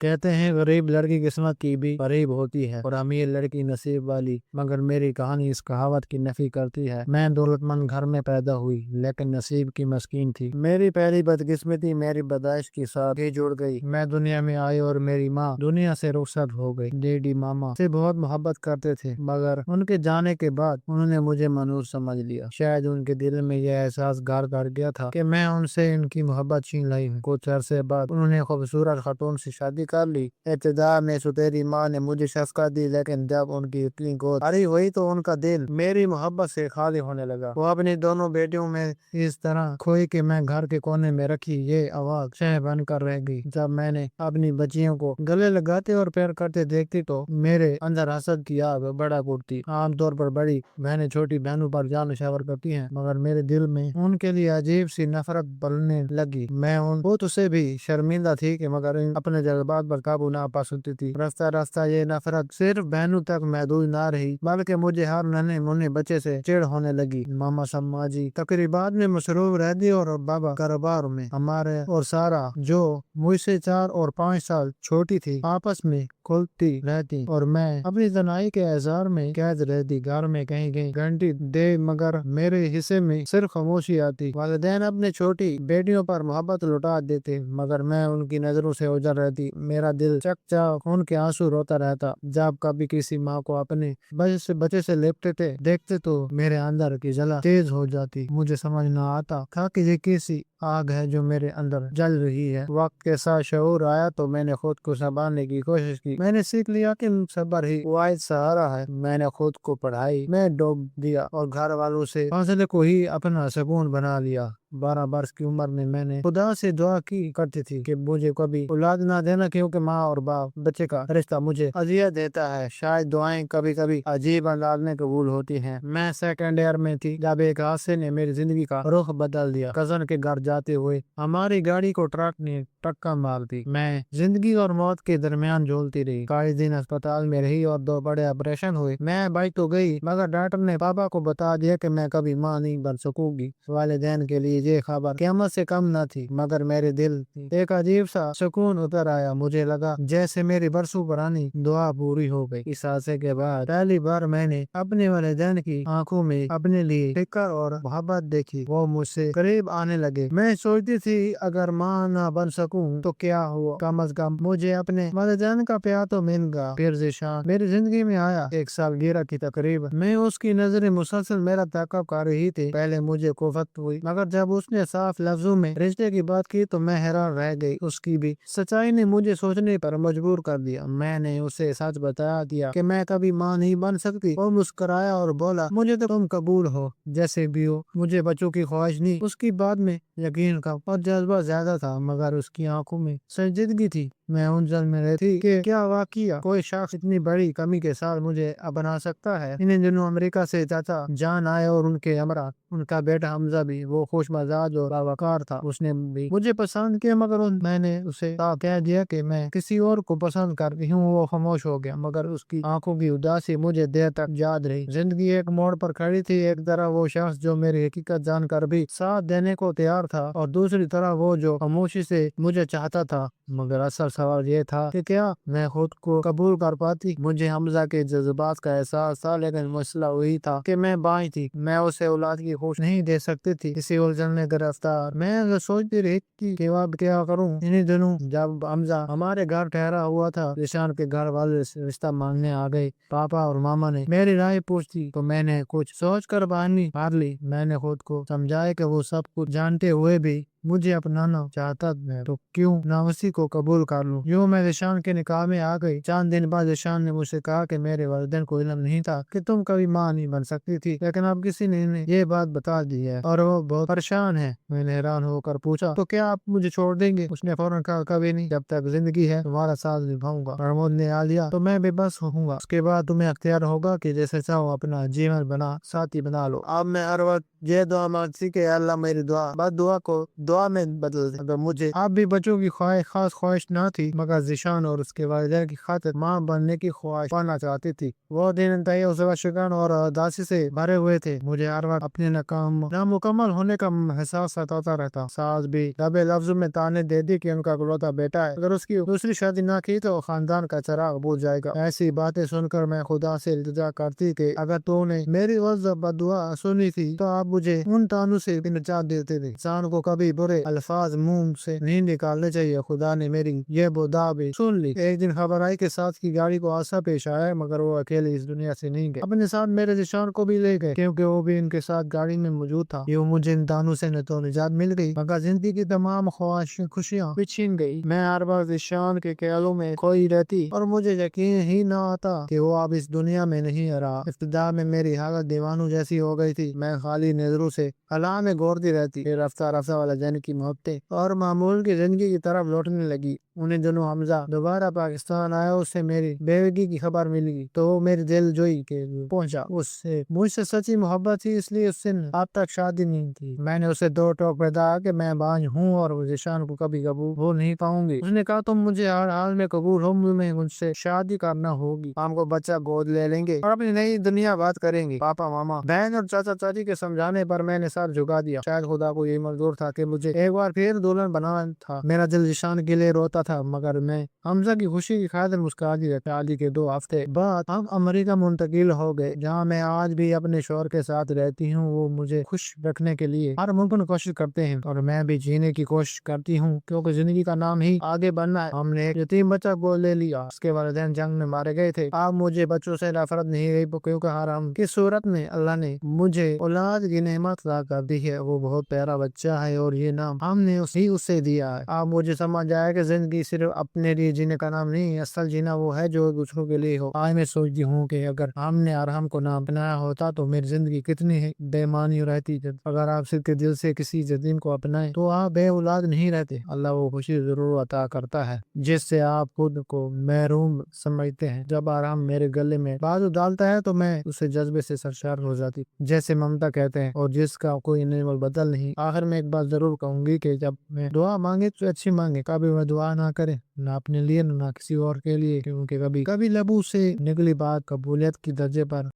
کہتے ہیں غریب لڑکی قسمت کی بھی قریب ہوتی ہے اور امیر لڑکی نصیب والی، مگر میری کہانی اس کہاوت کی نفی کرتی ہے۔ میں دولت مند گھر میں پیدا ہوئی لیکن نصیب کی مسکین تھی۔ میری پہلی بدقسمتی میری پیدائش کے ساتھ ہی جڑ گئی۔ میں دنیا میں آئی اور میری ماں دنیا سے رخصت ہو گئی۔ ڈیڈی ماما سے بہت محبت کرتے تھے مگر ان کے جانے کے بعد انہوں نے مجھے منحوس سمجھ لیا۔ شاید ان کے دل میں یہ احساس گھر کر گیا تھا کہ میں ان سے ان کی محبت چھین لائی ہوں۔ کچھ عرصے بعد انہوں نے خوبصورت خاتون سے شادی کر لی۔ ابتدا میں سوتیلی ماں نے مجھے شفقت دی لیکن جب ان کی اتنی گود بھری ہوئی تو ان کا دل میری محبت سے خالی ہونے لگا۔ وہ اپنی دونوں بیٹیوں میں اس طرح کھوئی کہ میں گھر کے کونے میں رکھی یہ آواز شہ بن کر رہ گئی۔ جب میں نے اپنی بچیوں کو گلے لگاتے اور پیار کرتے دیکھتی تو میرے اندر حسد کی آگ بڑا اٹھتی۔ عام طور پر بڑی بہنیں چھوٹی بہنوں پر جان نشور کرتی ہیں مگر میرے دل میں ان کے لیے عجیب سی نفرت پلنے لگی۔ میں ان بہت سے بھی شرمندہ تھی کہ مگر اپنے جذبات پر قابو نہ پا سکتی تھی۔ رفتہ رفتہ یہ نفرت صرف بہنوں تک محدود نہ رہی بلکہ مجھے ہر ننھے منھے بچے سے چڑ ہونے لگی۔ ماما سماجی تقریبات میں مصروف رہتی اور بابا کاروبار میں۔ ہمارے اور سارا جو مجھ سے 4 اور 5 سال چھوٹی تھی آپس میں کھلتی رہتی اور میں اپنی تنہائی کے اظہار میں قید رہتی۔ گھر میں کہیں کہیں گھنٹی دے مگر میرے حصے میں صرف خاموشی آتی۔ والدین اپنے چھوٹی بیٹیوں پر محبت لوٹا دیتے مگر میں ان کی نظروں سے اوجھل رہتی۔ میرا دل چک چک ان کے آنسو روتا رہتا۔ جب کبھی کسی ماں کو اپنے بچے سے لپٹتے دیکھتے تو میرے اندر کی جلا تیز ہو جاتی۔ مجھے سمجھ نہ آتا تھا کہ یہ کیسی آگ ہے جو میرے اندر جل رہی ہے۔ وقت کے ساتھ شعور آیا تو میں نے خود کو سنبھالنے کی کوشش کی۔ میں نے سیکھ لیا کہ صبر ہی واحد سہارا ہے۔ میں نے خود کو پڑھائی میں ڈوب دیا اور گھر والوں سے فاصلے کو ہی اپنا سکون بنا لیا۔ 12 برس کی عمر میں نے خدا سے دعا کی کرتی تھی کہ مجھے کبھی اولاد نہ دینا کیونکہ ماں اور باپ بچے کا رشتہ مجھے اذیت دیتا ہے۔ شاید دعائیں کبھی کبھی عجیب انداز میں قبول ہوتی ہیں۔ میں سیکنڈ ایئر میں تھی جب ایک حادثے نے میری زندگی کا رخ بدل دیا۔ کزن کے گھر جاتے ہوئے ہماری گاڑی کو ٹرک نے ٹکر مار دی۔ میں زندگی اور موت کے درمیان جھولتی رہی۔ کئی دن اسپتال میں رہی اور 2 بڑے آپریشن ہوئے۔ میں بچ تو گئی مگر ڈاکٹر نے پاپا کو بتا دیا کہ میں کبھی ماں نہیں بن سکوں گی۔ والدین کے لیے یہ خبر قیامت سے کم نہ تھی مگر میرے دل ایک عجیب سا سکون اتر آیا۔ مجھے لگا جیسے میری برسوں پرانی دعا پوری ہو گئی۔ اس حادثے کے بعد پہلی بار میں نے اپنے والدین کی آنکھوں میں اپنے لیے فکر اور محبت دیکھی۔ وہ مجھ سے قریب آنے لگے۔ میں سوچتی تھی اگر ماں نہ بن سکوں تو کیا ہوا، کم از کم مجھے اپنے والدین کا پیار تو مل گا۔ پھر ذیشان میری زندگی میں آیا۔ ایک سالگرہ کی تقریب میں اس کی نظریں مسلسل میرا تعاقب کر رہی تھی۔ پہلے مجھے کوفت ہوئی مگر جب اس نے صاف لفظوں میں رشتے کی بات کی تو میں حیران رہ گئی۔ اس کی بھی سچائی نے مجھے سوچنے پر مجبور کر دیا۔ میں نے اسے سچ بتا دیا کہ میں کبھی ماں نہیں بن سکتی۔ وہ مسکرایا اور بولا مجھے تو تم قبول ہو جیسے بھی ہو، مجھے بچوں کی خواہش نہیں۔ اس کی بات میں یقین کا اور جذبہ زیادہ تھا مگر اس کی آنکھوں میں سنجیدگی تھی۔ میں الجھن میں رہتی کہ کیا واقعہ کوئی شخص اتنی بڑی کمی کے ساتھ مجھے اپنا سکتا ہے۔ ان دنوں امریکہ سے چاچا جان آئے اور ان کے ہمراہ ان کا بیٹا حمزہ بھی۔ وہ خوش مزاج اور باوقار تھا۔ اس نے بھی مجھے پسند کیا مگر میں نے اسے صاف کہہ دیا کہ میں کسی اور کو پسند کرتی ہوں۔ وہ خاموش ہو گیا مگر اس کی آنکھوں کی اداسی مجھے دیر تک یاد رہی۔ زندگی ایک موڑ پر کھڑی تھی۔ ایک طرف وہ شخص جو میری حقیقت جان کر بھی ساتھ دینے کو تیار تھا اور دوسری طرف وہ جو خاموشی سے مجھے چاہتا تھا۔ مگر اصل سوال یہ تھا کہ کیا میں خود کو قبول کر پاتی۔ مجھے حمزہ کے جذبات کا احساس تھا لیکن مسئلہ وہی تھا کہ میں بانجھ تھی۔ میں اسے اولاد کی خوش نہیں دے سکتی تھی۔ اسی الجھن میں گرفتار میں سوچتی رہی کہ اب کیا کروں۔ انہی دنوں جب حمزہ ہمارے گھر ٹھہرا ہوا تھا ذیشان کے گھر والے رشتہ مانگنے آ گئے۔ پاپا اور ماما نے میری رائے پوچھی تو میں نے کچھ سوچ کر بانی مار لی۔ میں نے خود کو سمجھایا کہ وہ سب کچھ جانتے ہوئے بھی مجھے اپنانا چاہتا ہے تو کیوں نہ اسی کو قبول کر لوں۔ یوں میں ذیشان کے نکاح میں آ گئی۔ چند دن بعد ذیشان نے مجھ سے کہا کہ میرے والدین کو علم نہیں تھا کہ تم کبھی ماں نہیں بن سکتی تھی لیکن اب کسی نے انہیں یہ بات بتا دی ہے اور وہ بہت پریشان ہے۔ میں نے حیران ہو کر پوچھا تو کیا آپ مجھے چھوڑ دیں گے؟ اس نے فوراً کہا کبھی نہیں، جب تک زندگی ہے تمہارا ساتھ نبھاؤں گا۔ محمود نے آ لیا تو میں بے بس ہوں گا۔ اس کے بعد تمہیں اختیار ہوگا کہ جیسے چاہو اپنا جیون بنا ساتھی بنا لو۔ اب میں ہر وقت یہ دعا مانگتی کہ اللہ میری دعا بد دعا کو دعا میں بدل دے۔ اگر مجھے آپ بھی بچوں کی خاص خواہش نہ تھی، مگر ذیشان اور اس کے والدین کی خاطر ماں بننے کی خواہش پانا چاہتی تھی۔ وہ دن انتہائی شگن اور اداسی سے بھرے ہوئے تھے۔ مجھے ہر وقت اپنے نامکمل ہونے کا احساس ستاتا رہتا۔ ساس بھی دبے لفظوں میں تانے دیتی کہ ان کا اکلوتا بیٹا ہے، اگر اس کی دوسری شادی نہ کی تو خاندان کا چراغ بجھ جائے گا۔ ایسی باتیں سن کر میں خدا سے التجا کرتی کہ اگر تو نے میری بدعا سنی تھی تو آپ مجھے ان تانوں سے بھی نجات دیتے تھے۔ انسان کو کبھی برے الفاظ منہ سے نہیں نکالنے چاہیے۔ خدا نے میری یہ بدعا بھی سن لی۔ ایک دن خبر آئی کہ ساتھ کی گاڑی کو حادثہ پیش آیا، مگر وہ اکیلے اس دنیا سے نہیں گئے، اپنے ساتھ میرے ذیشان کو بھی لے گئے، کیونکہ وہ بھی ان کے ساتھ گاڑی میں موجود تھا۔ یہ مجھے ان تانوں سے تو نجات مل گئی، مگر زندگی کی تمام خوشیاں بھی چھین گئی۔ میں ہر وقت ذیشان کے خیالوں میں کھوئی رہتی اور مجھے یقین ہی نہ آتا کہ وہ اب اس دنیا میں نہیں رہا۔ ابتدا میں میری حالت دیوانوں جیسی ہو گئی تھی۔ میں خالی نظروں سے خلا میں گورتی رہتی، پھر رفتہ رفتہ والدین کی محبتیں اور معمول کی زندگی کی طرف لوٹنے لگی۔ انہیں دنوں حمزہ دوبارہ پاکستان آیا، اس سے میری بیوگی کی خبر ملی تو میری دل جوئی کے پہنچا۔ اس سے مجھ سے سچی محبت تھی، اس لیے اس سے اب تک شادی نہیں کی۔ میں نے اسے دو ٹوک پیدا کہ میں بانجھ ہوں اور ذیشان کو کبھی قبول ہو نہیں پاؤں گی۔ اس نے کہا تم مجھے ہر حال میں قبول ہو، میں مجھ سے شادی کرنا ہوگی، ہم کو بچہ گود لے لیں گے اور اپنی نئی دنیا بات کریں گے۔ پاپا ماما بہن اور چاچا چاچی کے سمجھانے پر میں نے سر جھکا دیا۔ شاید خدا کو یہ منظور تھا کہ مجھے ایک بار پھر دلہن بنانا تھا۔ میرا دل ذیشان کے لیے روتا تھا، مگر میں حمزہ کی خوشی کی خاطر مسکراتی رہتی۔ شادی کے 2 ہفتے بعد ہم امریکہ منتقل ہو گئے، جہاں میں آج بھی اپنے شوہر کے ساتھ رہتی ہوں۔ وہ مجھے خوش رکھنے کے لیے ہر ممکن کوشش کرتے ہیں اور میں بھی جینے کی کوشش کرتی ہوں، کیونکہ زندگی کا نام ہی آگے بڑھنا ہے۔ ہم نے ایک یتیم بچہ گود لے لیا، اس کے والدین جنگ میں مارے گئے تھے۔ اب مجھے بچوں سے نفرت نہیں رہی، کیونکہ حرام کی صورت میں اللہ نے مجھے اولاد کی نعمت عطا کر دی ہے۔ وہ بہت پیارا بچہ ہے اور یہ نام ہم نے اسے دیا ہے۔ اب مجھے سمجھ آیا کہ زندگی صرف اپنے لیے جینے کا نام نہیں، اصل جینا وہ ہے جو دوسروں کے لیے ہو۔ آج میں سوچتی ہوں کہ اگر ہم نے ارحم کو نام اپنایا ہوتا تو میری زندگی کتنی بے معنی رہتی۔ اگر آپ صرف کے دل سے کسی یتیم کو اپنائیں تو آپ بے اولاد نہیں رہتے۔ اللہ وہ خوشی ضرور عطا کرتا ہے جس سے آپ خود کو محروم سمجھتے ہیں۔ جب ارحم میرے گلے میں بازو ڈالتا ہے تو میں اسے جذبے سے سرشار ہو جاتی، جیسے ممتا کہتے ہیں، اور جس کا کوئی نعمت بدل نہیں۔ آخر میں ایک بات ضرور کہوں گی کہ جب میں دعا مانگے تو اچھی مانگے، کبھی وہ دعا نہ کرے، نہ اپنے لیے نہ کسی اور کے لیے، کیونکہ کبھی لبوں سے نکلی بات قبولیت کی درجے پر